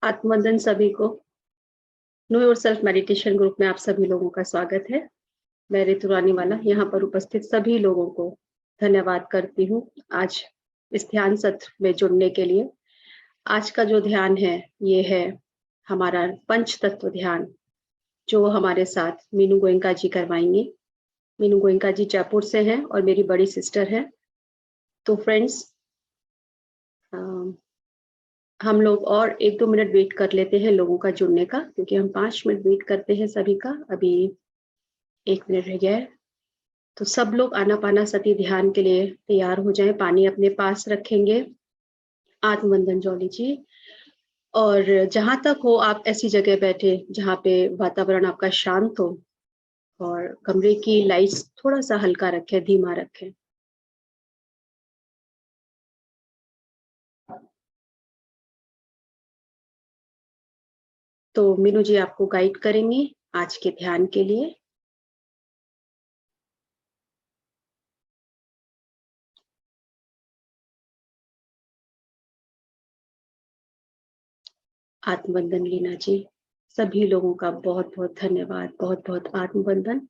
आत्मवंदन सभी को। Know your self meditation group में आप सभी लोगों का स्वागत है। मैं ऋतु रानीवाला यहाँ पर उपस्थित सभी लोगों को धन्यवाद करती हूँ आज इस ध्यान सत्र में जुड़ने के लिए। आज का जो ध्यान है ये है हमारा पंच तत्व ध्यान, जो हमारे साथ मीनू गोयनका जी करवाएंगे। मीनू गोयनका जी जयपुर से हैं और मेरी बड़ी सिस्टर है। तो फ्रेंड्स, हम लोग और 1-2 मिनट वेट कर लेते हैं लोगों का जुड़ने का, क्योंकि हम 5 मिनट वेट करते हैं सभी का। अभी 1 मिनट रह गया है, तो सब लोग आनापानासति ध्यान के लिए तैयार हो जाएं। पानी अपने पास रखेंगे। आत्मवंदन जॉली जी। और जहां तक हो आप ऐसी जगह बैठे जहां पे वातावरण आपका शांत हो और कमरे की लाइट्स थोड़ा सा हल्का रखें, धीमा रखें। तो मीनू जी आपको गाइड करेंगे आज के ध्यान के लिए। आत्मवंदन लीना जी, सभी लोगों का बहुत बहुत धन्यवाद, बहुत बहुत आत्मवंदन।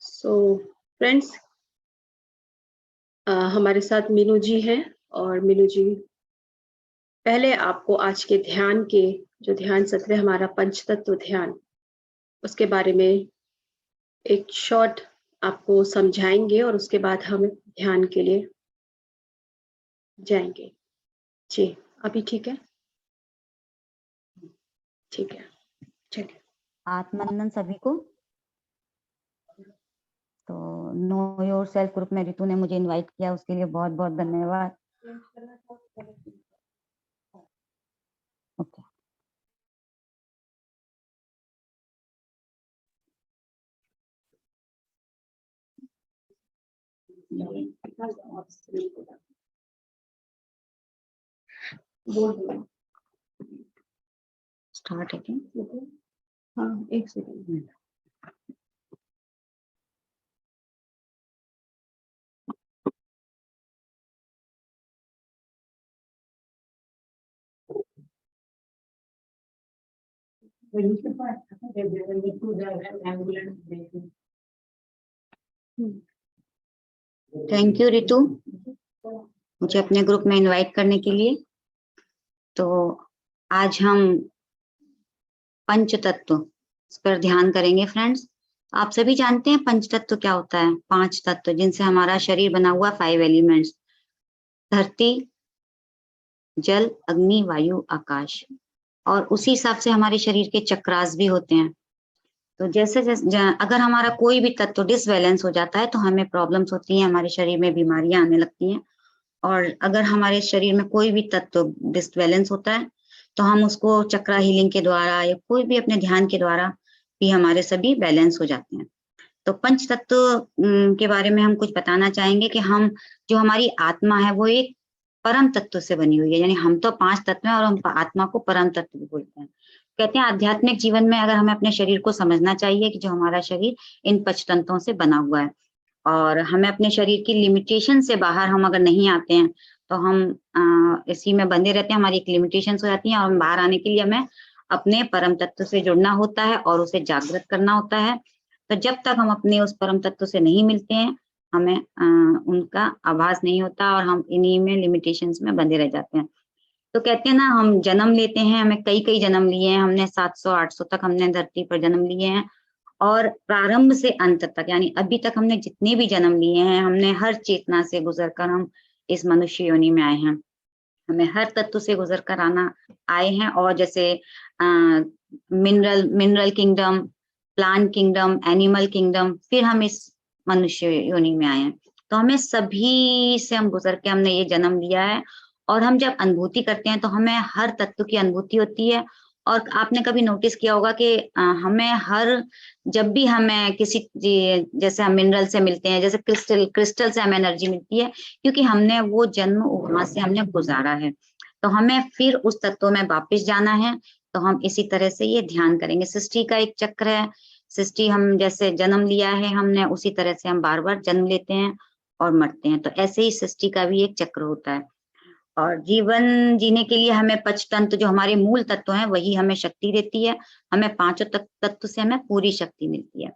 सो फ्रेंड्स, हमारे साथ मीनू जी हैं और मीनू जी पहले आपको आज के ध्यान के जो ध्यान सत्र है हमारा पंचतत्व ध्यान, उसके बारे में एक शॉर्ट आपको समझाएंगे और उसके बाद हम ध्यान के लिए जाएंगे। जी, अभी ठीक है? ठीक है, चलिए। आत्मवंदन सभी को। तो नो योर सेल्फ ग्रुप में रितु ने मुझे इनवाइट किया, उसके लिए बहुत बहुत धन्यवाद। ओके, स्टार्ट है क्या? हाँ, 1 सेकंड। थैंक यू रितु, मुझे अपने ग्रुप में इनवाइट करने के लिए। तो आज हम पंच तत्व पर ध्यान करेंगे फ्रेंड्स। आप सभी जानते हैं पंच तत्व क्या होता है? 5 तत्व जिनसे हमारा शरीर बना हुआ, 5 एलिमेंट्स: धरती, जल, अग्नि, वायु, आकाश। और उसी हिसाब से हमारे शरीर के चक्रास भी होते हैं। तो जैसे अगर हमारा कोई भी तत्व डिसबैलेंस हो जाता है तो हमें प्रॉब्लम्स होती हैं, हमारे शरीर में बीमारियां आने लगती हैं। और अगर हमारे शरीर में कोई भी तत्व डिसबैलेंस होता है तो हम उसको चक्रा हीलिंग के द्वारा या कोई भी अपने ध्यान के द्वारा भी हमारे सभी बैलेंस हो जाते हैं। तो पंच तत्व के बारे में हम कुछ बताना चाहेंगे कि हम जो हमारी आत्मा है वो एक परम तत्व से बनी हुई है, यानी हम तो 5 तत्व हैं और हम आत्मा को परम तत्व भी बोलते हैं। कहते हैं आध्यात्मिक जीवन में अगर हमें अपने शरीर को समझना चाहिए कि जो हमारा शरीर इन पंच तत्वों से बना हुआ है, और हमें अपने शरीर की लिमिटेशन से बाहर हम अगर नहीं आते हैं तो हम इसी में बंधे रहते हैं, हमारी एक लिमिटेशन हो जाती है, और हम बाहर आने के लिए हमें अपने परम तत्व से जुड़ना होता है और उसे जागृत करना होता है। तो जब तक हम अपने उस परम तत्व से नहीं मिलते हैं, हमें उनका आभास नहीं होता और हम इन्हीं में लिमिटेशंस में बंधे रह जाते हैं। तो कहते हैं ना, हम जन्म लेते हैं, हमें कई जन्म लिए हैं, हमने 700-800 तक हमने धरती पर जन्म लिए हैं, और प्रारंभ से अंत तक यानी अभी तक हमने जितने भी जन्म लिए हैं, हमने हर चेतना से गुजर कर हम इस मनुष्य योनि में आए हैं। हमें हर तत्व से गुजर कर आए हैं, और जैसे mineral kingdom, plant kingdom, animal kingdom, फिर हम इस मनुष्य योनि में आए हैं। तो हमें सभी से हम गुजर के हमने ये जन्म लिया है, और हम जब अनुभूति करते हैं तो हमें हर तत्व की अनुभूति होती है। और आपने कभी नोटिस किया होगा कि हमें जब भी हमें किसी जैसे हम मिनरल से मिलते हैं, जैसे क्रिस्टल से हमें एनर्जी मिलती है, क्योंकि हमने वो जन्म वहां से हमने गुजारा है। तो हमें फिर उस तत्व में वापस जाना है। तो हम इसी तरह से ये ध्यान करेंगे। सृष्टि का एक चक्र है, सृष्टि हम जैसे जन्म लिया है हमने, उसी तरह से हम बार बार जन्म लेते हैं और मरते हैं। तो ऐसे ही सृष्टि का भी एक चक्र होता है। और जीवन जीने के लिए हमें पंचतंत्र जो हमारे मूल तत्व हैं वही हमें शक्ति देती है। हमें पांचों तत्व से हमें पूरी शक्ति मिलती है।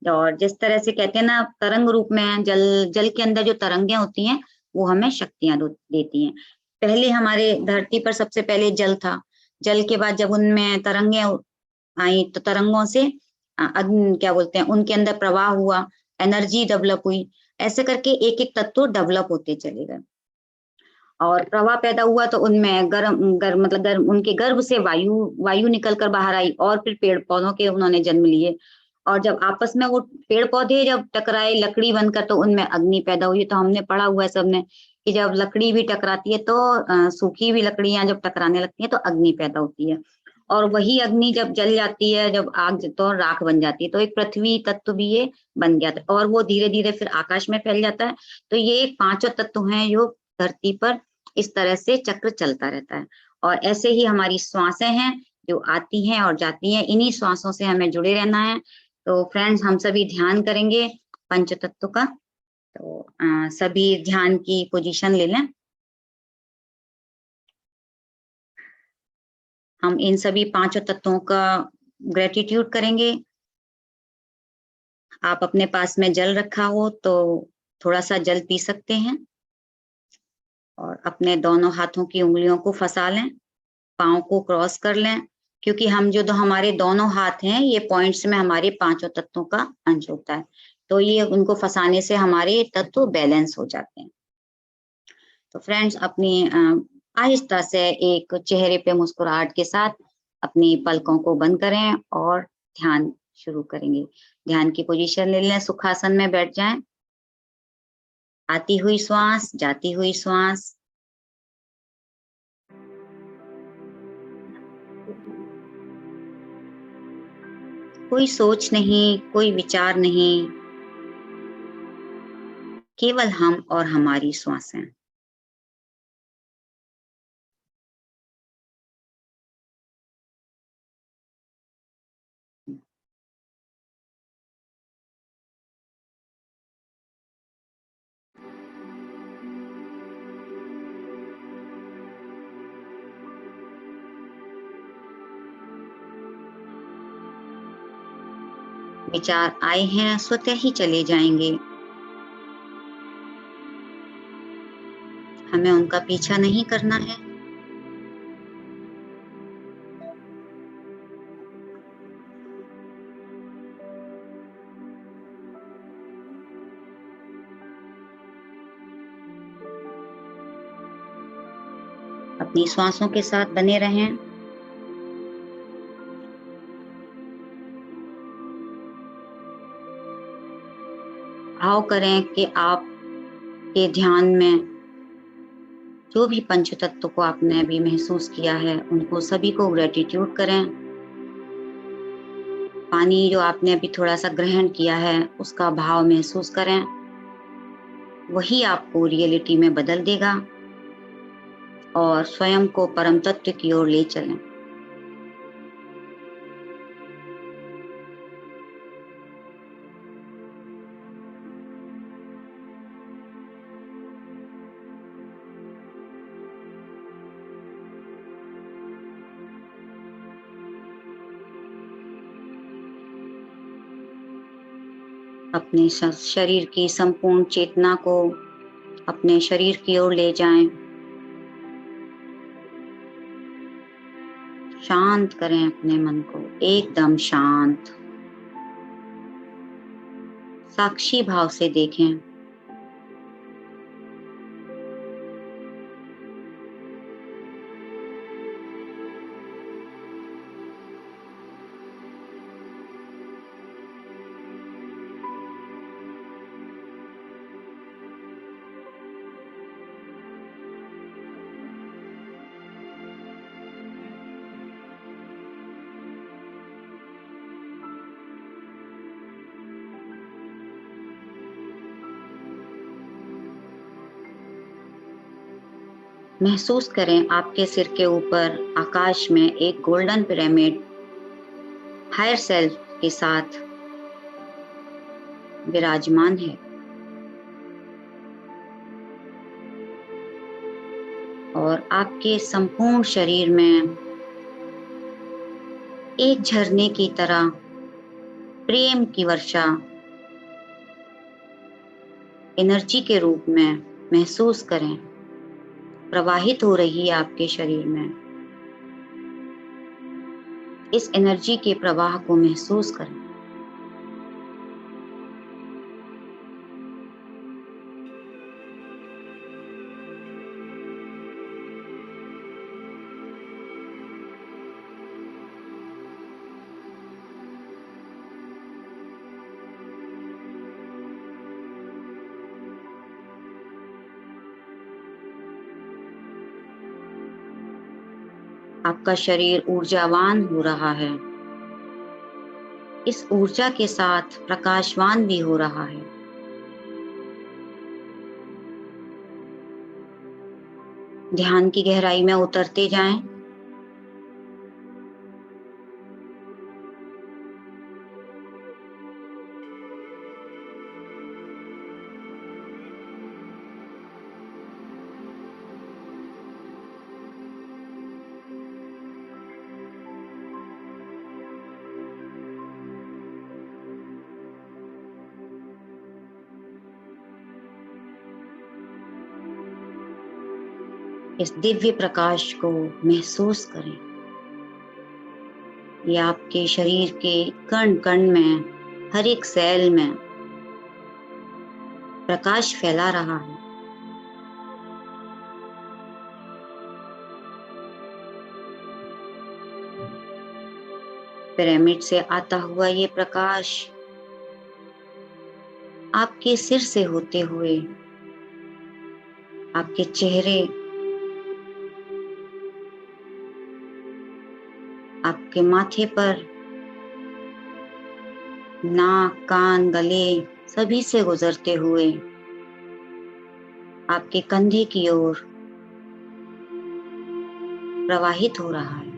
और जिस तरह से कहते हैं ना, तरंग रूप में जल के अंदर जो तरंगें होती हैं वो हमें शक्तियां देती हैं। पहले हमारे धरती पर सबसे पहले जल था, जल के बाद जब उनमें तरंगें आई तो तरंगों से क्या बोलते हैं, उनके अंदर प्रवाह हुआ, एनर्जी डेवलप हुई, ऐसे करके एक एक तत्व डेवलप होते चले गए। और प्रवाह पैदा हुआ तो उनमें गर्म उनके गर्भ से वायु निकल कर बाहर आई, और फिर पेड़ पौधों के उन्होंने जन्म लिए। और जब आपस में वो पेड़ पौधे जब टकराए लकड़ी बनकर तो उनमें अग्नि पैदा हुई। तो हमने पढ़ा हुआ है सबने कि जब लकड़ी भी टकराती है तो सूखी भी लकड़ियां जब टकराने लगती है तो अग्नि पैदा होती है, और वही अग्नि जब जल जाती है, जब आग तो राख बन जाती है। तो एक पृथ्वी तत्व भी ये बन गया था, और वो धीरे धीरे फिर आकाश में फैल जाता है। तो ये 5 तत्व हैं जो धरती पर इस तरह से चक्र चलता रहता है। और ऐसे ही हमारी श्वासें हैं जो आती हैं और जाती हैं, इन्हीं श्वासों से हमें जुड़े रहना है। तो फ्रेंड्स, हम सभी ध्यान करेंगे पंच तत्व का। तो सभी ध्यान की पोजीशन ले लें। हम इन सभी 5 तत्वों का ग्रेटिट्यूड करेंगे। आप अपने पास में जल रखा हो तो थोड़ा सा जल पी सकते हैं, और अपने दोनों हाथों की उंगलियों को फंसा लें, पाँव को क्रॉस कर लें, क्योंकि हम जो हमारे दोनों हाथ हैं ये पॉइंट्स में हमारे 5 तत्वों का अंश होता है। तो ये उनको फंसाने से हमारे तत्व बैलेंस हो जाते हैं। तो फ्रेंड्स, अपनी आहिस्ता से एक चेहरे पे मुस्कुराहट के साथ अपनी पलकों को बंद करें और ध्यान शुरू करेंगे। ध्यान की पोजीशन ले लें, सुखासन में बैठ जाएं। आती हुई श्वास, जाती हुई श्वास। कोई सोच नहीं, कोई विचार नहीं, केवल हम और हमारी श्वासें। विचार आए हैं स्वतः ही चले जाएंगे, हमें उनका पीछा नहीं करना है। अपनी श्वासों के साथ बने रहें। भाव करें कि आप के ध्यान में जो भी पंच तत्व को आपने अभी महसूस किया है उनको सभी को ग्रेटिट्यूड करें। पानी जो आपने अभी थोड़ा सा ग्रहण किया है उसका भाव महसूस करें, वही आपको रियलिटी में बदल देगा और स्वयं को परम तत्व की ओर ले चलें। अपने शरीर की संपूर्ण चेतना को अपने शरीर की ओर ले जाएं। शांत करें अपने मन को, एकदम शांत। साक्षी भाव से देखें। महसूस करें आपके सिर के ऊपर आकाश में एक गोल्डन पिरामिड हायर सेल्फ के साथ विराजमान है और आपके संपूर्ण शरीर में एक झरने की तरह प्रेम की वर्षा एनर्जी के रूप में महसूस करें, प्रवाहित हो रही है आपके शरीर में। इस एनर्जी के प्रवाह को महसूस करें। आपका शरीर ऊर्जावान हो रहा है, इस ऊर्जा के साथ प्रकाशवान भी हो रहा है। ध्यान की गहराई में उतरते जाएं। इस दिव्य प्रकाश को महसूस करें। ये आपके शरीर के कण कण में, हर एक सेल में प्रकाश फैला रहा है। पिरामिड से आता हुआ ये प्रकाश आपके सिर से होते हुए आपके चेहरे, आपके माथे पर, नाक, कान, गले सभी से गुजरते हुए आपके कंधे की ओर प्रवाहित हो रहा है।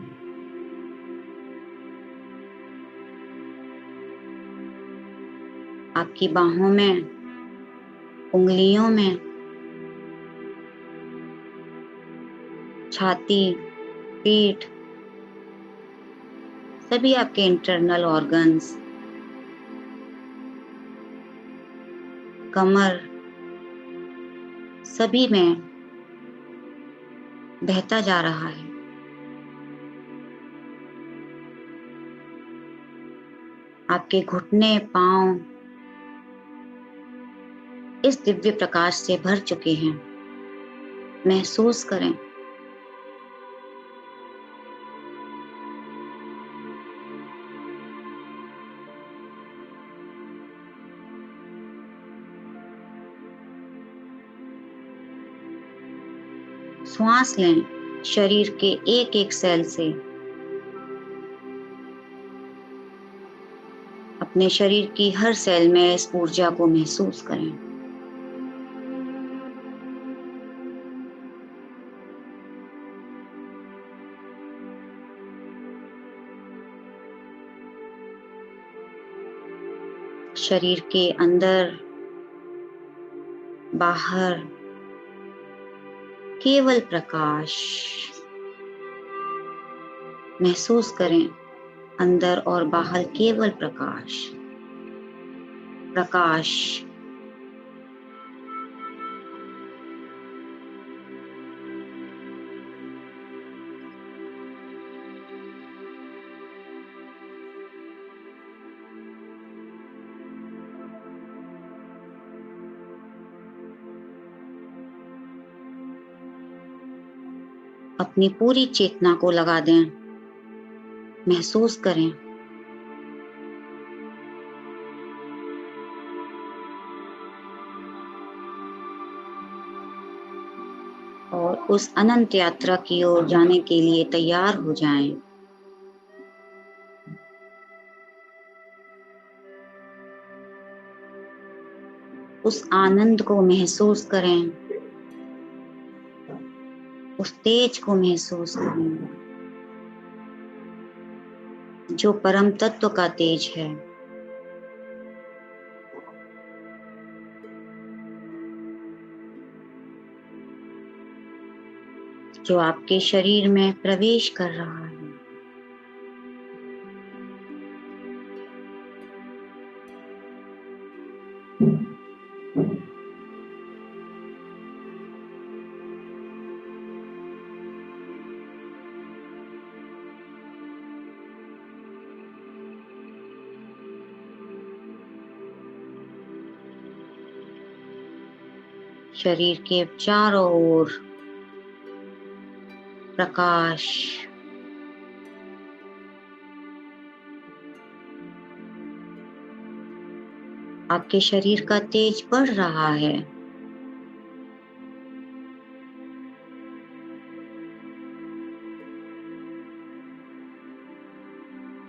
आपकी बाहों में, उंगलियों में, छाती, पीठ, सभी आपके इंटरनल ऑर्गन्स, कमर, सभी में बहता जा रहा है। आपके घुटने, पांव इस दिव्य प्रकाश से भर चुके हैं। महसूस करें। श्वास लें शरीर के एक एक सेल से। अपने शरीर की हर सेल में इस ऊर्जा को महसूस करें। शरीर के अंदर बाहर केवल प्रकाश महसूस करें। अंदर और बाहर केवल प्रकाश, प्रकाश। अपनी पूरी चेतना को लगा दें, महसूस करें। और उस अनंत यात्रा की ओर जाने के लिए तैयार हो जाएं। उस आनंद को महसूस करें, उस तेज को महसूस करें जो परम तत्व का तेज है, जो आपके शरीर में प्रवेश कर रहा है। शरीर के चारों ओर प्रकाश, आपके शरीर का तेज बढ़ रहा है।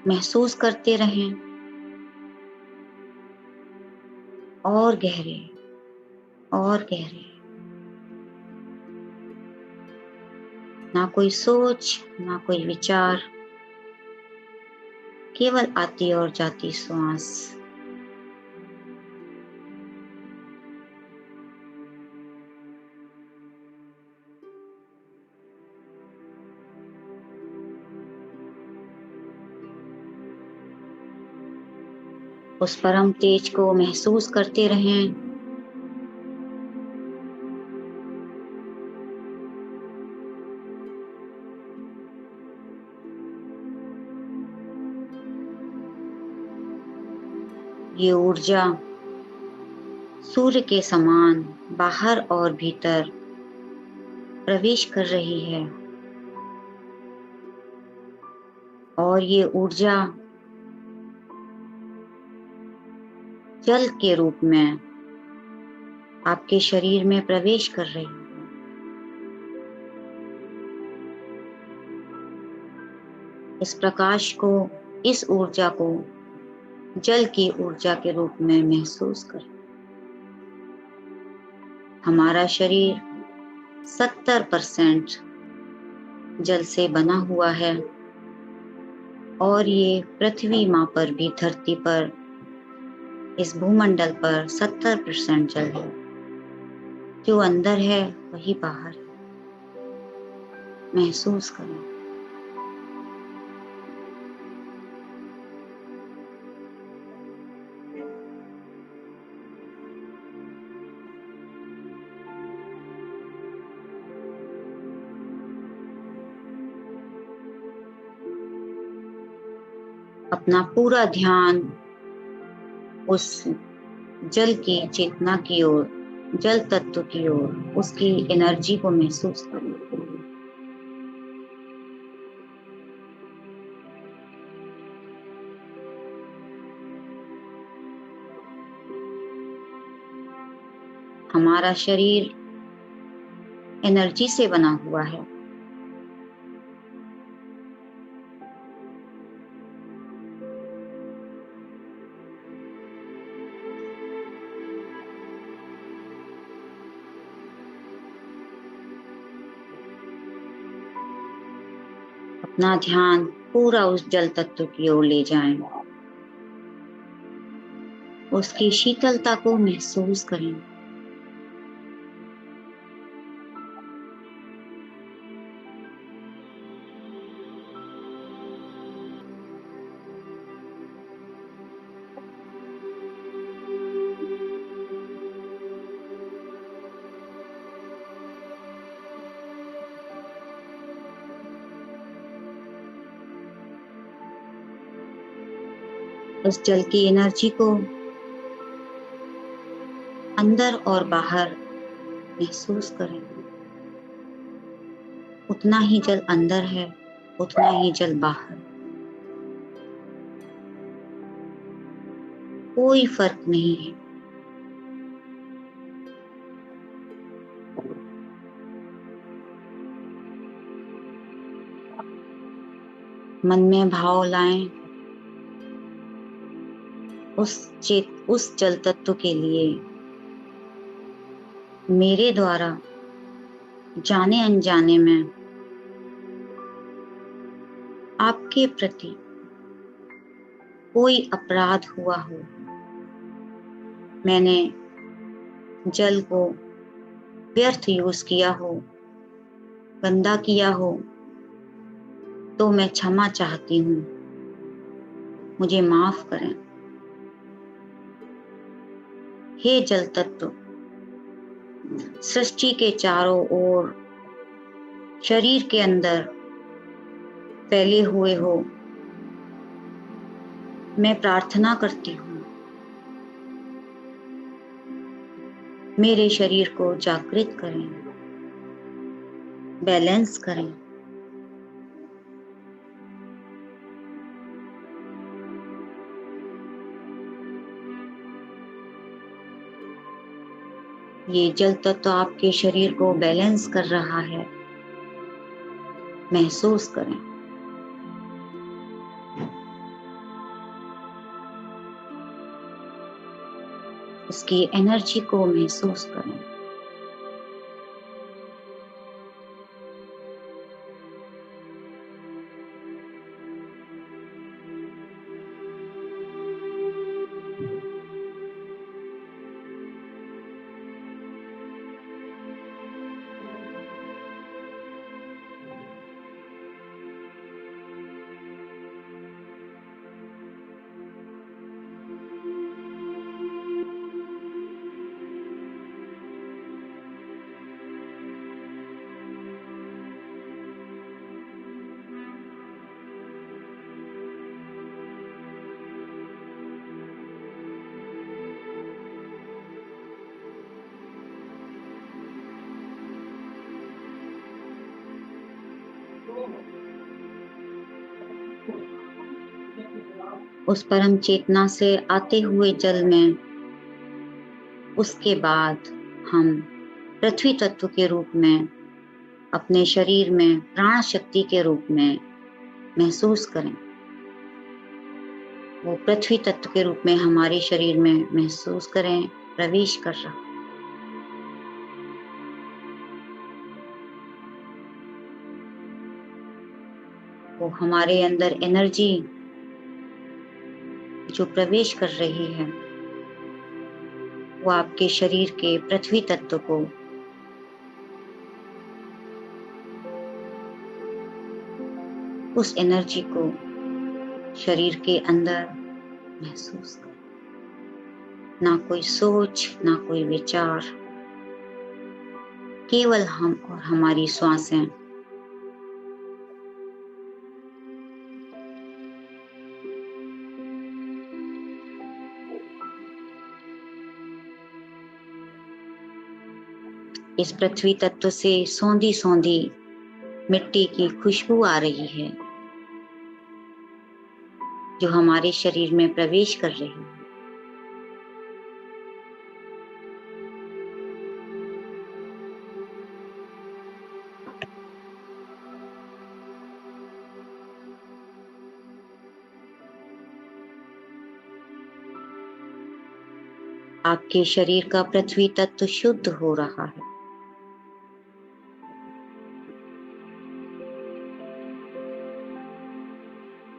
महसूस करते रहें और गहरे और गहरे। ना कोई सोच, ना कोई विचार, केवल आती और जाती श्वास। उस परम तेज को महसूस करते रहें। ये ऊर्जा सूर्य के समान बाहर और भीतर प्रवेश कर रही है और ये ऊर्जा जल के रूप में आपके शरीर में प्रवेश कर रही है। इस प्रकाश को, इस ऊर्जा को जल की ऊर्जा के रूप में महसूस करें। हमारा शरीर 70% जल से बना हुआ है और ये पृथ्वी माँ पर भी, धरती पर, इस भूमंडल पर 70% जल है। जो अंदर है वही बाहर है। महसूस करें। अपना पूरा ध्यान उस जल की चेतना की ओर, जल तत्व की ओर, उसकी एनर्जी को महसूस करें। हमारा शरीर एनर्जी से बना हुआ है। अपना ध्यान पूरा उस जल तत्व की ओर ले जाएं। उसकी शीतलता को महसूस करें। उस जल की एनर्जी को अंदर और बाहर महसूस करें। उतना ही जल अंदर है, उतना ही जल बाहर। कोई फर्क नहीं है। मन में भाव लाएं उस जल तत्व के लिए। मेरे द्वारा जाने अनजाने में आपके प्रति कोई अपराध हुआ हो, मैंने जल को व्यर्थ यूज किया हो, गंदा किया हो, तो मैं क्षमा चाहती हूँ। मुझे माफ करें। हे जल तत्व, सृष्टि के चारों ओर शरीर के अंदर फैले हुए हो, मैं प्रार्थना करती हूँ मेरे शरीर को जागृत करें, बैलेंस करें। ये जल तत्व आपके शरीर को बैलेंस कर रहा है, महसूस करें। उसकी एनर्जी को महसूस करें। उस परम चेतना से आते हुए जल में उसके बाद हम पृथ्वी तत्व के रूप में अपने शरीर में प्राण शक्ति के रूप में महसूस करें। वो पृथ्वी तत्व के रूप में हमारे शरीर में महसूस करें, प्रवेश कर रहा। वो हमारे अंदर एनर्जी जो प्रवेश कर रही है, वो आपके शरीर के पृथ्वी तत्व को उस एनर्जी को शरीर के अंदर महसूस करें। ना कोई सोच, ना कोई विचार, केवल हम और हमारी श्वासें। इस पृथ्वी तत्व से सौंधी सौंधी मिट्टी की खुशबू आ रही है, जो हमारे शरीर में प्रवेश कर रही है। आपके शरीर का पृथ्वी तत्व शुद्ध हो रहा है।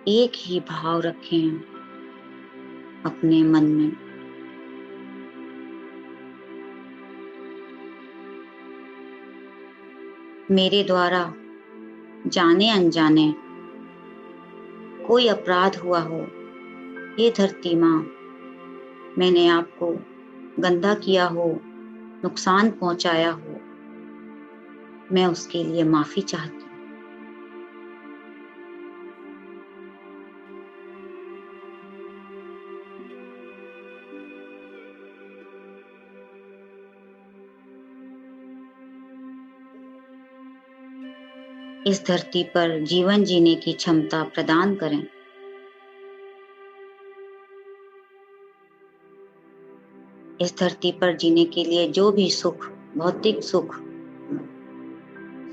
एक ही भाव रखें अपने मन में, मेरे द्वारा जाने अनजाने कोई अपराध हुआ हो, ये धरती माँ, मैंने आपको गंदा किया हो, नुकसान पहुंचाया हो, मैं उसके लिए माफी चाहती हूँ। इस धरती पर जीवन जीने की क्षमता प्रदान करें। इस धरती पर जीने के लिए जो भी सुख, भौतिक सुख,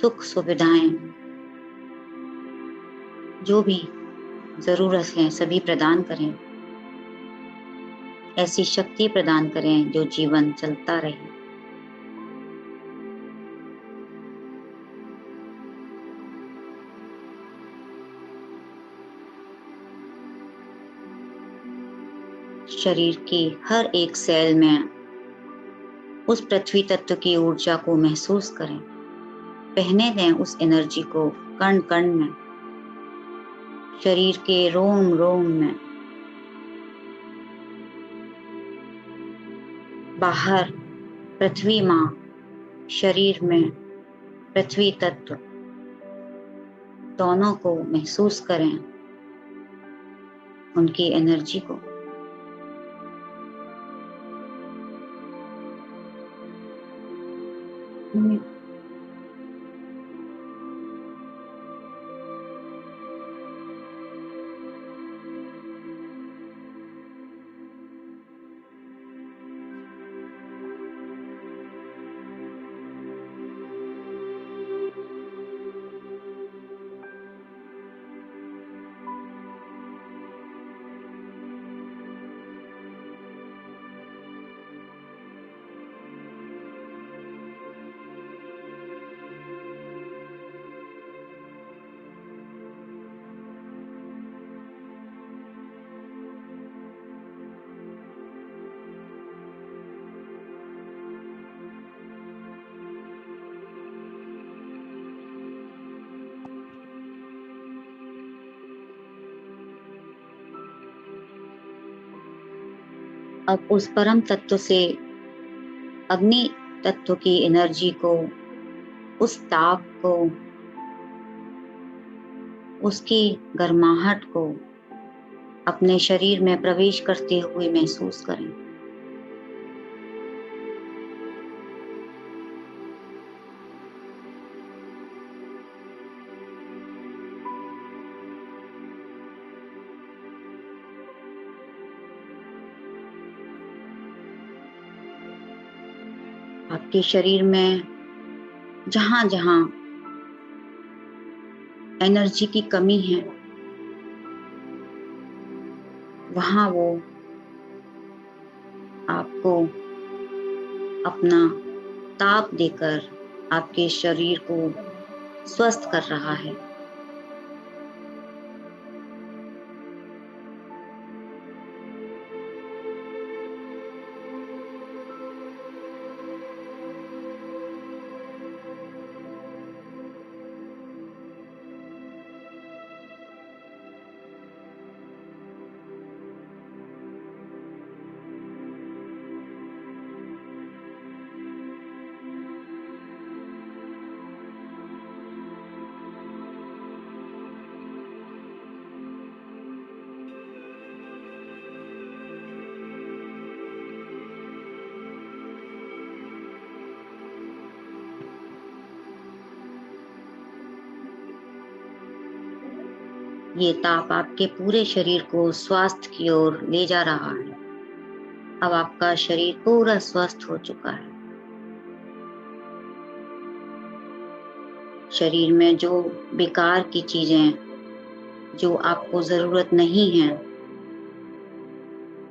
सुख सुविधाएं, जो भी जरूरत है सभी प्रदान करें। ऐसी शक्ति प्रदान करें जो जीवन चलता रहे। शरीर की हर एक सेल में उस पृथ्वी तत्व की ऊर्जा को महसूस करें। पहने दें उस एनर्जी को कण कण में, शरीर के रोम रोम में। बाहर पृथ्वी माँ, शरीर में पृथ्वी तत्व, दोनों को महसूस करें, उनकी एनर्जी को। अब उस परम तत्व से अग्नि तत्व की एनर्जी को, उस ताप को, उसकी गर्माहट को अपने शरीर में प्रवेश करते हुए महसूस करें। आपके शरीर में जहां जहां एनर्जी की कमी है, वहां वो आपको अपना ताप देकर आपके शरीर को स्वस्थ कर रहा है। ये ताप आपके पूरे शरीर को स्वास्थ्य की ओर ले जा रहा है। अब आपका शरीर पूरा स्वस्थ हो चुका है। शरीर में जो बेकार की चीजें, जो आपको जरूरत नहीं है,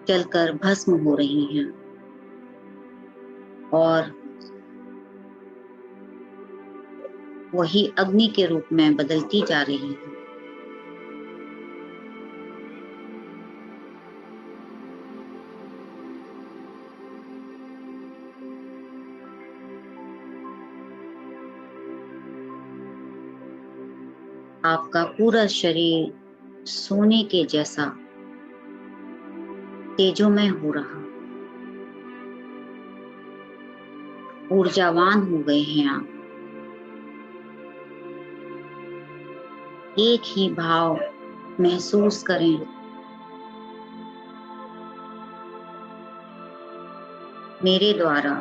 जलकर भस्म हो रही हैं। और वही अग्नि के रूप में बदलती जा रही है। आपका पूरा शरीर सोने के जैसा तेजोमय हो रहा, ऊर्जावान हो गए हैं आप। एक ही भाव महसूस करें, मेरे द्वारा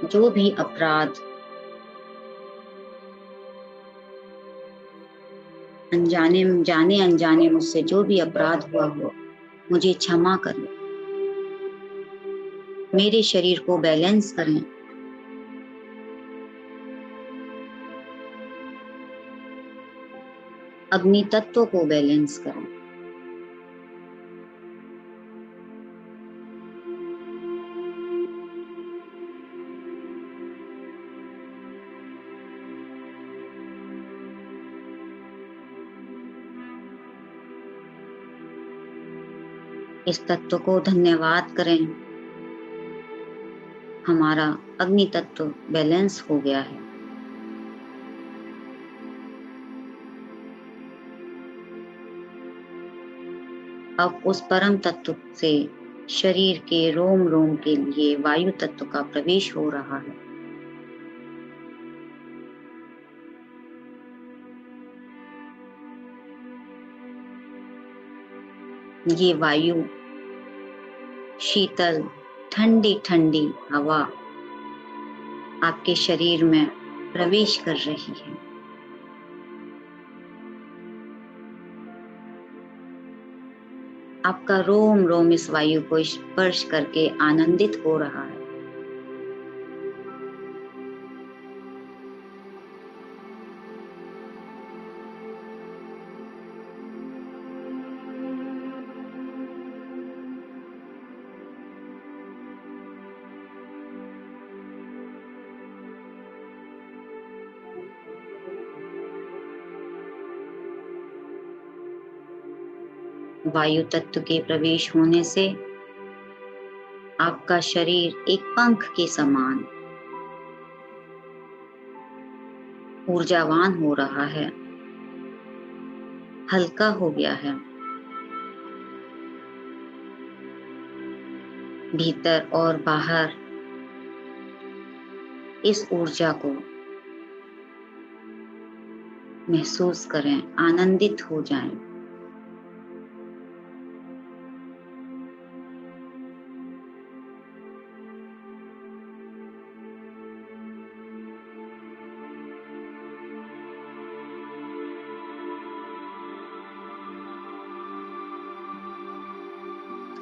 जो भी अपराध जाने अनजाने मुझसे जो भी अपराध हुआ हो, मुझे क्षमा करें। मेरे शरीर को बैलेंस करें। अग्नि तत्व को बैलेंस करें। इस तत्व को धन्यवाद करें। हमारा अग्नि तत्व बैलेंस हो गया है। अब उस परम तत्व से शरीर के रोम रोम के लिए वायु तत्व का प्रवेश हो रहा है। ये वायु शीतल ठंडी ठंडी हवा आपके शरीर में प्रवेश कर रही है। आपका रोम रोम इस वायु को स्पर्श करके आनंदित हो रहा है। वायु तत्व के प्रवेश होने से आपका शरीर एक पंख के समान ऊर्जावान हो रहा है, हल्का हो गया है। भीतर और बाहर इस ऊर्जा को महसूस करें, आनंदित हो जाएं।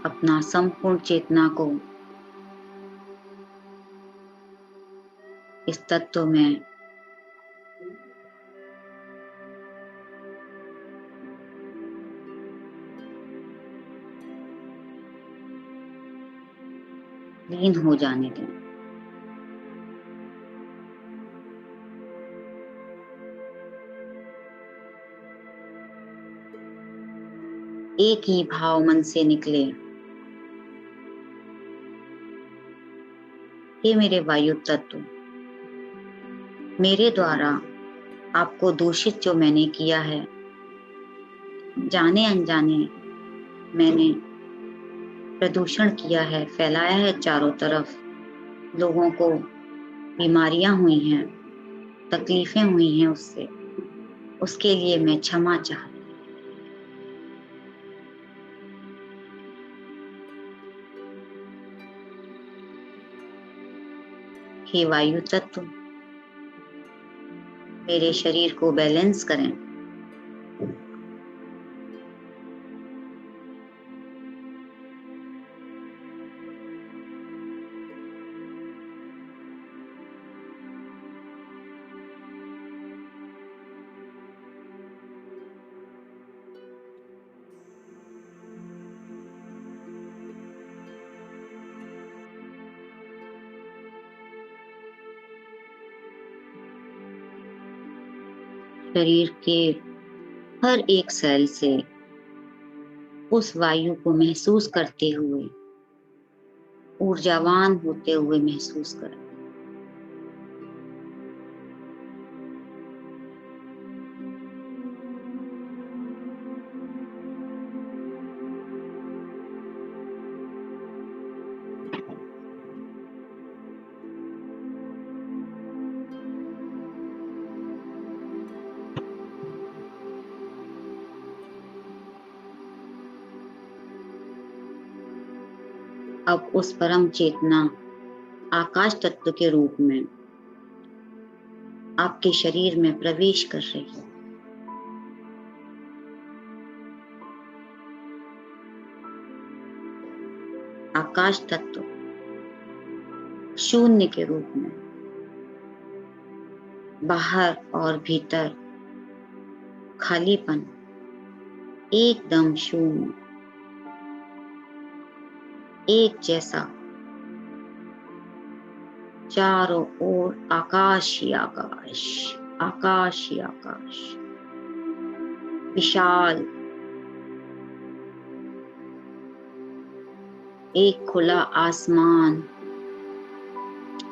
अपना संपूर्ण चेतना को इस तत्व में लीन हो जाने दें। एक ही भाव मन से निकले, हे मेरे वायु तत्व, मेरे द्वारा आपको दूषित जो मैंने किया है, जाने अनजाने मैंने प्रदूषण किया है, फैलाया है चारों तरफ, लोगों को बीमारियां हुई हैं, तकलीफें हुई हैं उससे, उसके लिए मैं क्षमा चाहती हूं। हे वायु तत्व, मेरे शरीर को बैलेंस करें। शरीर के हर एक सेल से उस वायु को महसूस करते हुए, ऊर्जावान होते हुए महसूस करें। अब उस परम चेतना आकाश तत्व के रूप में आपके शरीर में प्रवेश कर रही है। आकाश तत्व शून्य के रूप में बाहर और भीतर खालीपन, एकदम शून्य, एक जैसा, चारों ओर आकाश ही आकाश, आकाश ही आकाश, विशाल, एक खुला आसमान,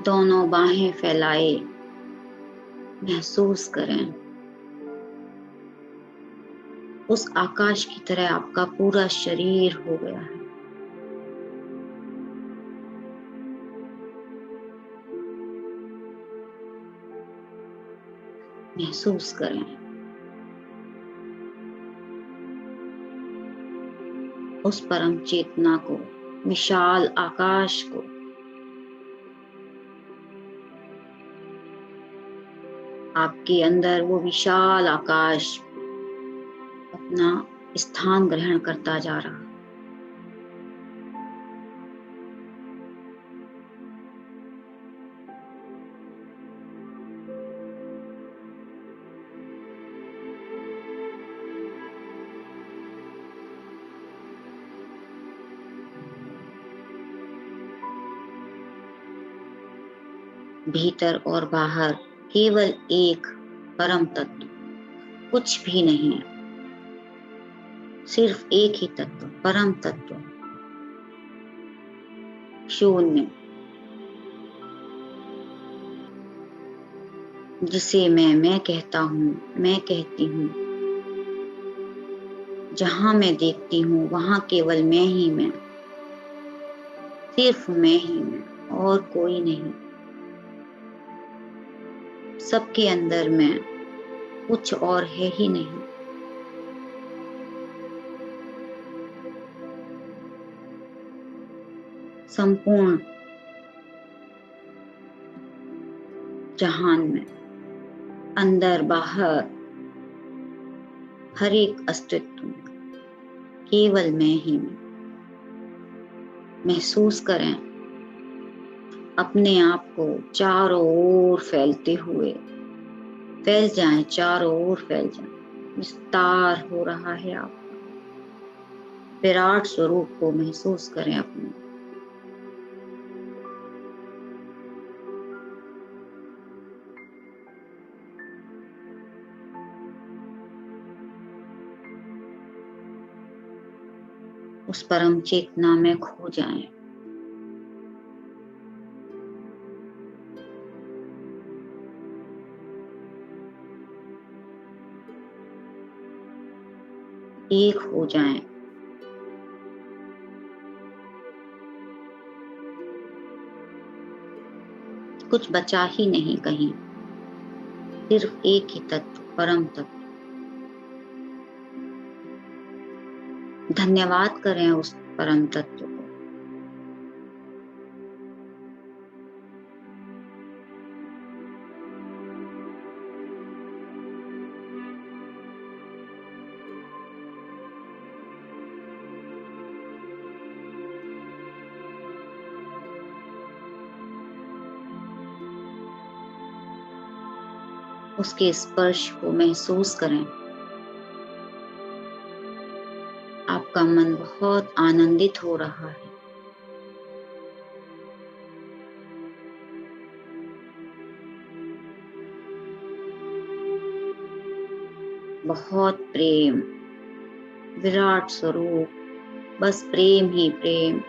दोनों बाहें फैलाए महसूस करें। उस आकाश की तरह आपका पूरा शरीर हो गया है। महसूस करें उस परम चेतना को, विशाल आकाश को। आपके अंदर वो विशाल आकाश अपना स्थान ग्रहण करता जा रहा। भीतर और बाहर केवल एक परम तत्व, कुछ भी नहीं है, सिर्फ एक ही तत्व, परम तत्व, शून्य, जिसे मैं कहता हूँ, मैं कहती हूँ। जहां मैं देखती हूँ वहां केवल मैं ही मैं, सिर्फ मैं ही मैं और कोई नहीं। सबके अंदर में कुछ और है ही नहीं। संपूर्ण जहान में, अंदर बाहर, हर एक अस्तित्व में केवल मैं ही मैं। महसूस करें अपने आप को चारों ओर फैलते हुए। फैल जाएं, चारों ओर फैल जाएं। विस्तार हो रहा है आपका। विराट स्वरूप को महसूस करें अपने। उस परम चेतना में खो जाएं। एक हो जाएं। कुछ बचा ही नहीं कहीं, सिर्फ एक ही तत्व, परम तत्व। धन्यवाद करें उस परम तत्व को। उसके स्पर्श को महसूस करें। आपका मन बहुत आनंदित हो रहा है। बहुत प्रेम, विराट स्वरूप, बस प्रेम ही प्रेम।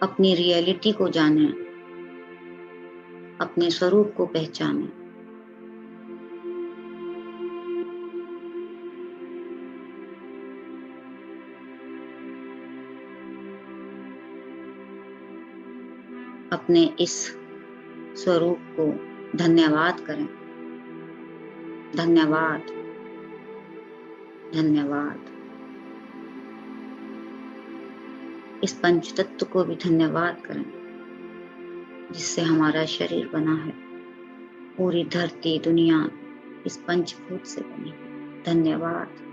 अपनी रियलिटी को जाने, अपने स्वरूप को पहचाने। अपने इस स्वरूप को धन्यवाद करें। धन्यवाद, धन्यवाद। इस पंच तत्व को भी धन्यवाद करें जिससे हमारा शरीर बना है। पूरी धरती दुनिया इस पंचभूत से बनी है। धन्यवाद।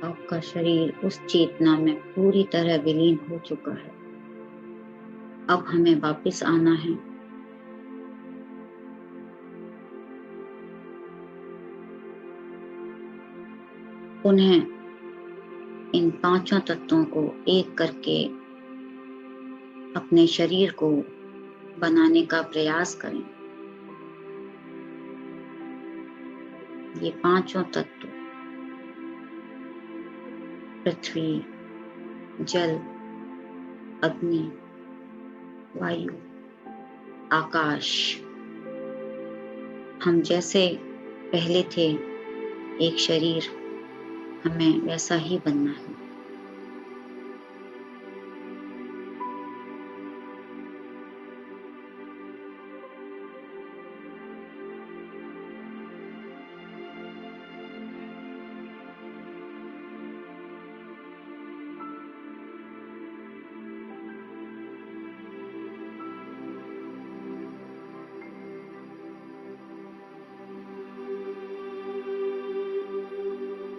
आपका शरीर उस चेतना में पूरी तरह विलीन हो चुका है। अब हमें वापस आना है। पुनः इन पांचों तत्वों को एक करके अपने शरीर को बनाने का प्रयास करें। ये पांचों तत्व पृथ्वी, जल, अग्नि, वायु, आकाश, हम जैसे पहले थे एक शरीर, हमें वैसा ही बनना है।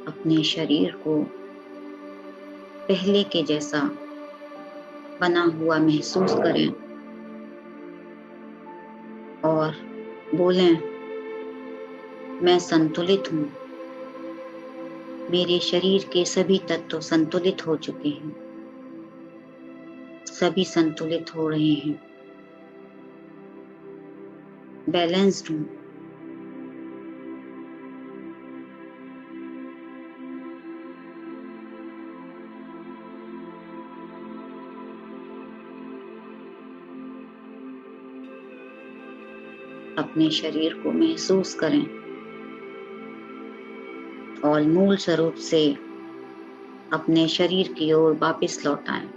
अपने शरीर को पहले के जैसा बना हुआ महसूस करें और बोलें, मैं संतुलित हूँ। मेरे शरीर के सभी तत्व संतुलित हो चुके हैं, सभी संतुलित हो रहे हैं, बैलेंस्ड हूँ। अपने शरीर को महसूस करें और मूल स्वरूप से अपने शरीर की ओर वापस लौट आएं।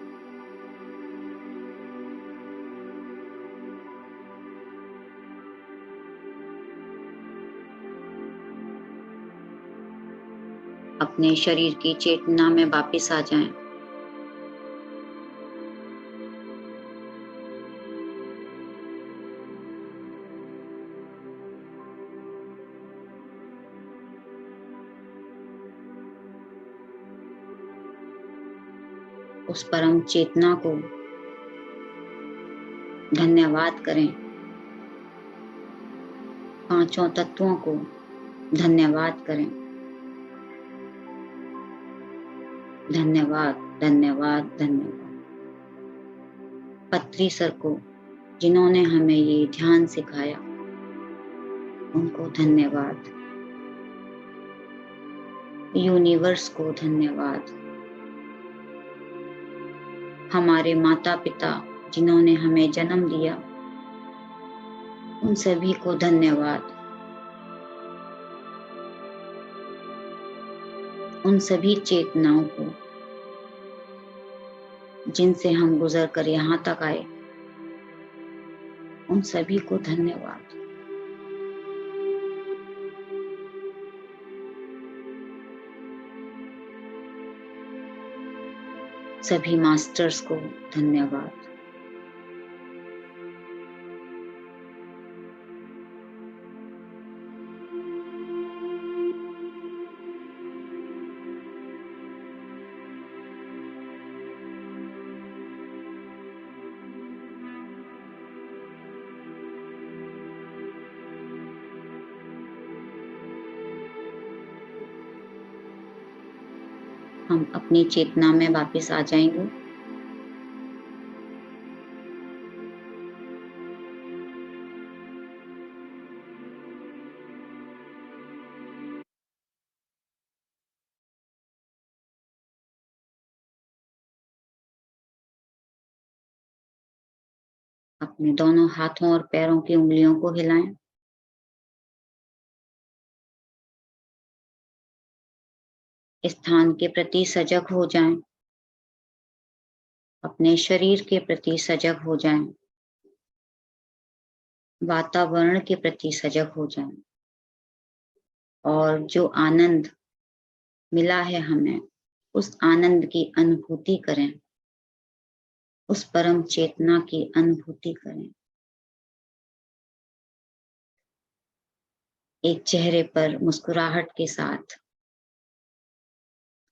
अपने शरीर की चेतना में वापस आ जाएं। उस परम चेतना को धन्यवाद करें, पांचों तत्वों को धन्यवाद करें। धन्यवाद, धन्यवाद, धन्यवाद। पत्री सर को, जिन्होंने हमें ये ध्यान सिखाया, उनको धन्यवाद। यूनिवर्स को धन्यवाद। हमारे माता पिता जिन्होंने हमें जन्म दिया, उन सभी को धन्यवाद। उन सभी चेतनाओं को जिनसे हम गुजर कर यहाँ तक आए, उन सभी को धन्यवाद। सभी मास्टर्स को धन्यवाद। हम अपनी चेतना में वापस आ जाएंगे। अपने दोनों हाथों और पैरों की उंगलियों को हिलाएं। स्थान के प्रति सजग हो जाएं। अपने शरीर के प्रति सजग हो जाएं। वातावरण के प्रति सजग हो जाएं। और जो आनंद मिला है हमें, उस आनंद की अनुभूति करें, उस परम चेतना की अनुभूति करें। एक चेहरे पर मुस्कुराहट के साथ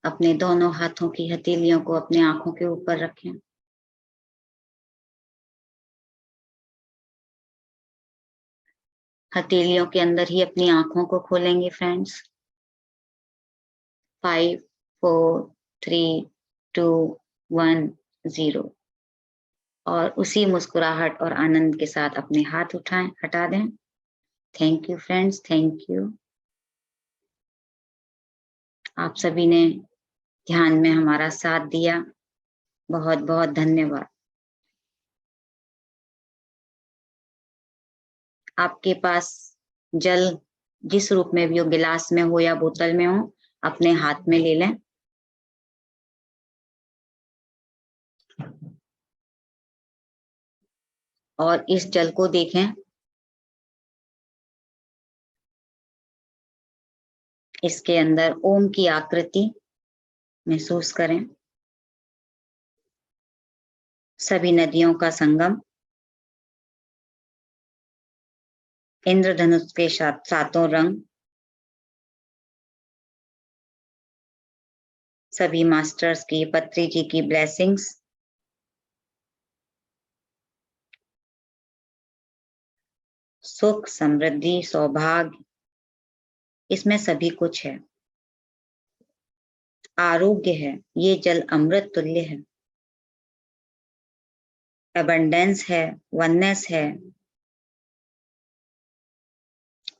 अपने दोनों हाथों की हथेलियों को अपने आंखों के ऊपर रखें। हथेलियों के अंदर ही अपनी आंखों को खोलेंगे फ्रेंड्स। 5 4 3 2 1 0 और उसी मुस्कुराहट और आनंद के साथ अपने हाथ उठाएं, हटा दें। Thank you friends, thank you. आप सभी ने ध्यान में हमारा साथ दिया, बहुत बहुत धन्यवाद। आपके पास जल जिस रूप में भी हो, गिलास में हो या बोतल में हो, अपने हाथ में ले लें। और इस जल को देखें, इसके अंदर ओम की आकृति महसूस करें। सभी नदियों का संगम, इंद्रधनुष के सातों रंग, सभी मास्टर्स की, पत्री जी की ब्लेसिंग्स, सुख, समृद्धि, सौभाग्य, इसमें सभी कुछ है। आरोग्य है, ये जल अमृत तुल्य है। अबंडेंस है, वननेस है।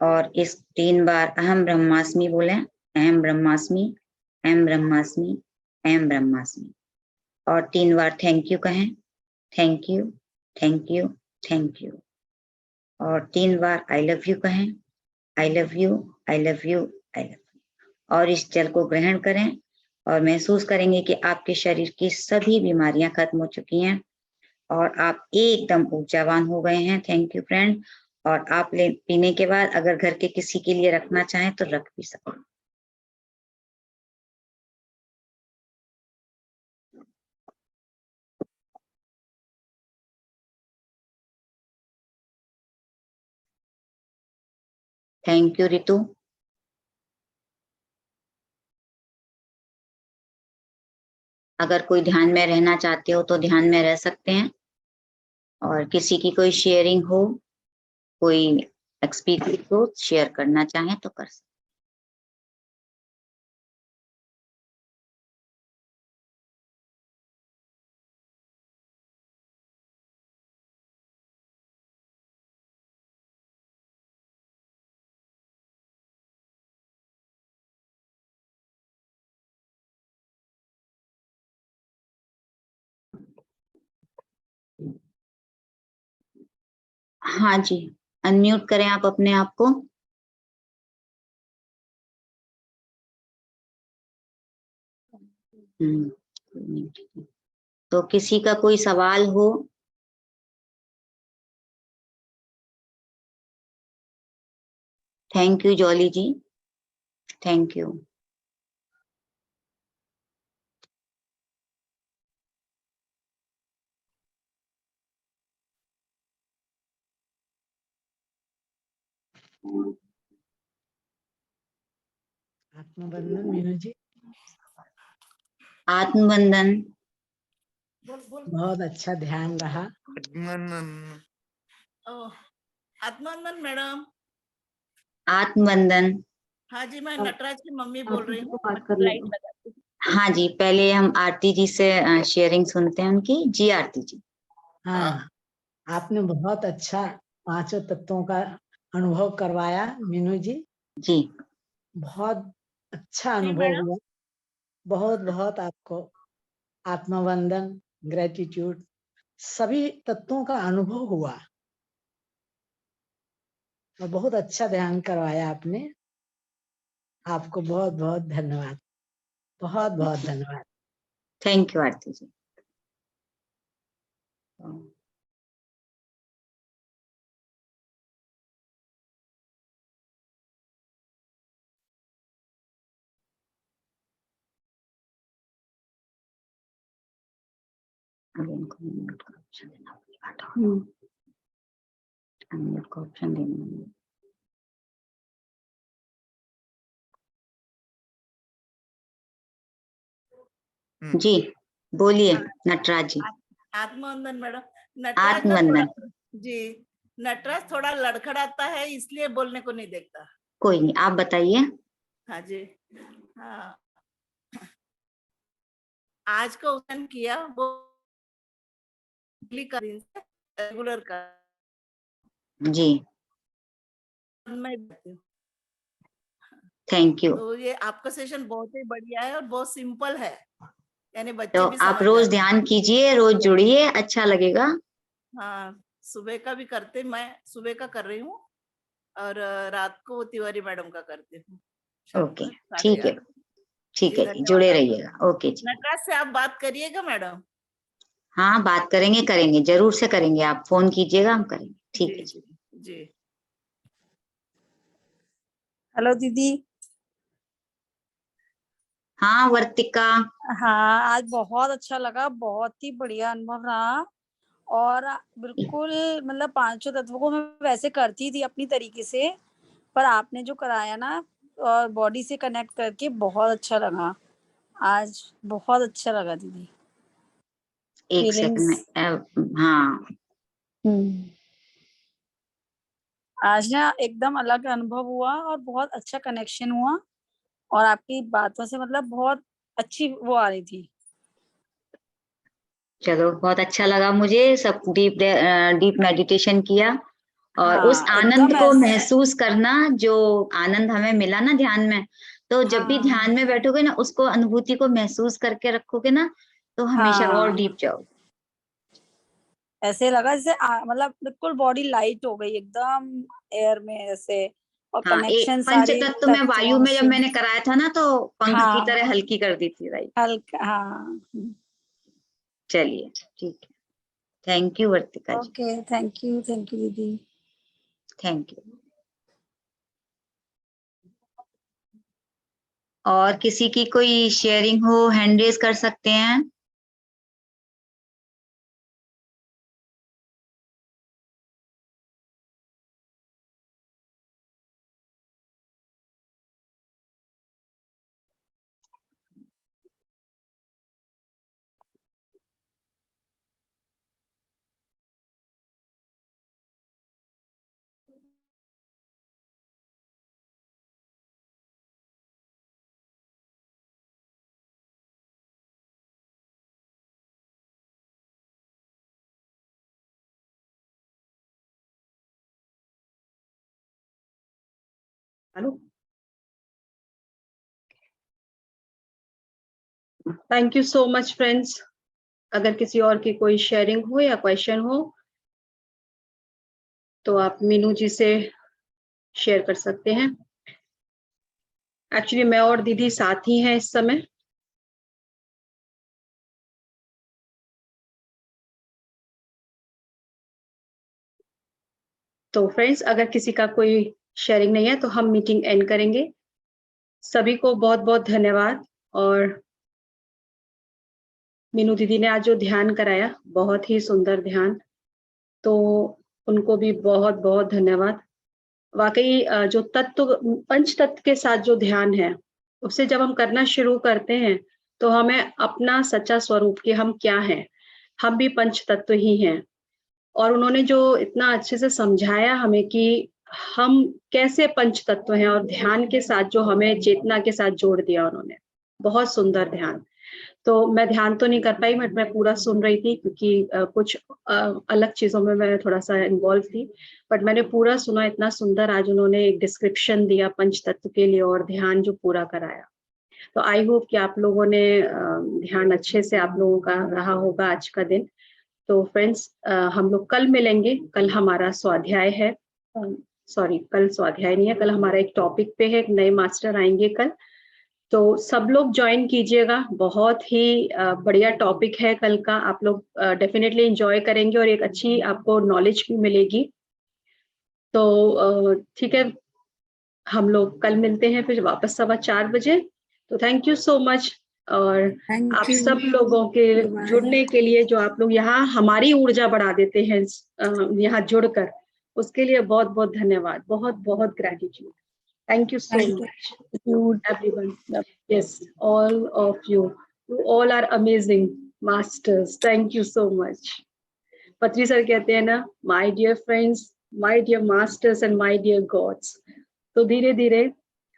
और इस 3 बार अहम ब्रह्मास्मि बोले, अहम ब्रह्मास्मि, अहम ब्रह्मास्मि, अहम ब्रह्मास्मि। और 3 बार थैंक यू कहें, thank you, thank you, thank you. और 3 बार आई लव यू कहें, I love you, I love you, I love you. और इस जल को ग्रहण करें और महसूस करेंगे कि आपके शरीर की सभी बीमारियां खत्म हो चुकी हैं और आप एकदम ऊर्जावान हो गए हैं। Thank you friend. और आप पीने के बाद अगर घर के किसी के लिए रखना चाहें तो रख भी सकते हैं। Thank you Ritu. अगर कोई ध्यान में रहना चाहते हो तो ध्यान में रह सकते हैं, और किसी की कोई शेयरिंग हो, कोई एक्सपीरियंस हो, शेयर करना चाहें तो कर सकते। हाँ जी, अनम्यूट करें आप अपने आप को। तो किसी का कोई सवाल हो? Thank you Jolly ji, thank you. आत्मबंधन मीनू जी, आत्मबंधन बहुत अच्छा ध्यान रहा। आत्मबंधन मैडम। आत्मबंधन। हाँ जी, मैं नटराज की मम्मी बोल रही हूँ। बात करने को। हाँ जी, पहले हम आरती जी से शेयरिंग सुनते हैं उनकी। जी आरती जी। हाँ, आपने बहुत अच्छा 5 तत्वों का अनुभव करवाया मीनू जी। जी बहुत अच्छा जी अनुभव मैडम। हुआ। बहुत बहुत आपको आत्मबंधन, ग्रेटिट्यूड, सभी तत्वों का अनुभव हुआ और बहुत अच्छा ध्यान करवाया आपने। आपको बहुत बहुत धन्यवाद, बहुत बहुत धन्यवाद। थैंक यू आरती जी। अब इनको म्यूट का ऑप्शन देना पड़ेगा। म्यूट का ऑप्शन देना। जी बोलिए नटराज जी। आत्मबंधन मैडम। नटराज आत्मबंधन। जी, नटराज थोड़ा लड़खड़ाता है, इसलिए बोलने को नहीं देखता। कोई नहीं, आप बताइए। हाँ जी। हाँ, आज का ओपन किया वो का दिन से रेगुलर का जी, मैं देती हूँ। Thank you. तो ये आपका सेशन बहुत ही बढ़िया है और बहुत सिंपल है, यानी बच्चे तो भी आप समझ रोज जाते हैं। ध्यान कीजिए, रोज जुड़िए, अच्छा लगेगा। हाँ, सुबह का भी करते, मैं सुबह का कर रही हूँ और रात को तिवारी मैडम का करती हूँ शाम ओके, को 11:30। ठीक है जी, जी, जुड़े धन्यवाद आपका। रहिएगा। ओके जी। नटराज से आप बात करिएगा मैडम। हाँ, बात करेंगे करेंगे, जरूर से करेंगे, आप फोन कीजिएगा, हम करेंगे। ठीक है जी जी। जी जी। हेलो दीदी। हाँ वर्तिका, हाँ, आज बहुत अच्छा लगा, बहुत ही बढ़िया अनुभव रहा और बिल्कुल मतलब पांचों तत्वों को मैं वैसे करती थी अपनी तरीके से, पर आपने जो कराया ना और बॉडी से कनेक्ट करके बहुत अच्छा लगा। आज बहुत अच्छा लगा दीदी। एक सेकंड फीलिंग्स में हाँ, आज ना एकदम अलग अनुभव हुआ और बहुत अच्छा कनेक्शन हुआ और आपकी बातों से मतलब बहुत अच्छी वो आ रही थी। चलो बहुत अच्छा लगा मुझे। सब डीप मेडिटेशन किया और उस हाँ आनंद एकदम को महसूस करना, जो आनंद हमें मिला ना ध्यान में। तो जब भी हाँ ध्यान में बैठोगे ना, उसको अनुभूति को महसूस करके रखोगे ना, तो हमेशा और हाँ डीप जाओगे। ऐसे लगा जैसे मतलब बिल्कुल बॉडी लाइट हो गई एकदम एयर में ऐसे और हाँ, एक कनेक्शन पंच सारी तत्व में वायु तत्वों में जब से। मैंने कराया था ना, तो पंख की हाँ तरह हल्की कर दी थी, राइट। हल्का हाँ। चलिए ठीक है, thank you Vartika ji, okay thank you दीदी। Thank you. और किसी की कोई शेयरिंग हो, हैंड रेज कर सकते हैं। Hello, thank you so much friends. अगर किसी और की कोई शेयरिंग हो या क्वेश्चन हो तो आप मीनू जी से शेयर कर सकते हैं। एक्चुअली मैं और दीदी साथ ही हैं इस समय। तो फ्रेंड्स, अगर किसी का कोई शेयरिंग नहीं है तो हम मीटिंग एंड करेंगे। सभी को बहुत बहुत धन्यवाद। और मीनू दीदी ने आज जो ध्यान कराया, बहुत ही सुंदर ध्यान, तो उनको भी बहुत बहुत धन्यवाद। वाकई जो तत्व, पंच तत्व के साथ जो ध्यान है, उसे जब हम करना शुरू करते हैं तो हमें अपना सच्चा स्वरूप कि हम क्या हैं, हम भी पंच तत्व ही हैं। और उन्होंने जो इतना अच्छे से समझाया हमें कि हम कैसे पंच तत्व हैं, और ध्यान के साथ जो हमें चेतना के साथ जोड़ दिया उन्होंने, बहुत सुंदर ध्यान। तो मैं ध्यान तो नहीं कर पाई, बट मैं पूरा सुन रही थी क्योंकि कुछ अलग चीजों में मैं थोड़ा सा इन्वॉल्व थी। बट मैंने पूरा सुना, इतना सुंदर आज उन्होंने एक डिस्क्रिप्शन दिया पंच तत्व के लिए और ध्यान जो पूरा कराया। तो आई होप कि आप लोगों ने ध्यान अच्छे से आप लोगों का रहा होगा आज का दिन। तो फ्रेंड्स, हम लोग कल मिलेंगे। कल हमारा स्वाध्याय है, सॉरी कल स्वाध्याय नहीं है, कल हमारा एक टॉपिक पे है, एक नए मास्टर आएंगे कल। तो सब लोग ज्वाइन कीजिएगा, बहुत ही बढ़िया टॉपिक है कल का। आप लोग डेफिनेटली एंजॉय करेंगे और एक अच्छी आपको नॉलेज भी मिलेगी। तो ठीक है, हम लोग कल मिलते हैं फिर वापस 4:15 बजे। तो थैंक यू सो मच। और आप थैंक यू सब लोगों के बाय। जुड़ने के लिए, जो आप लोग यहाँ हमारी ऊर्जा बढ़ा देते हैं यहाँ जुड़कर, उसके लिए बहुत बहुत धन्यवाद, बहुत बहुत gratitude. Thank you so thank much you. everyone. Yes, all of you. You all are amazing masters. Thank you so much. पत्री सर कहते हैं ना, my dear friends, my dear masters and my dear gods. तो धीरे धीरे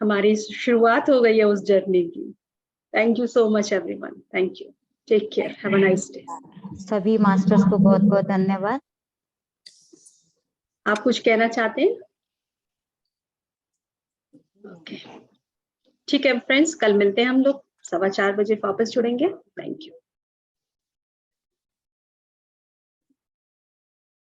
हमारी शुरुआत हो गई है उस जर्नी की। Thank you so much everyone. Thank you. Take care, have a nice day. सभी मास्टर्स को बहुत बहुत धन्यवाद। आप कुछ कहना चाहते हैं? ओके, ठीक है फ्रेंड्स, कल मिलते हैं हम लोग 4:15 बजे वापस जुड़ेंगे। Thank you.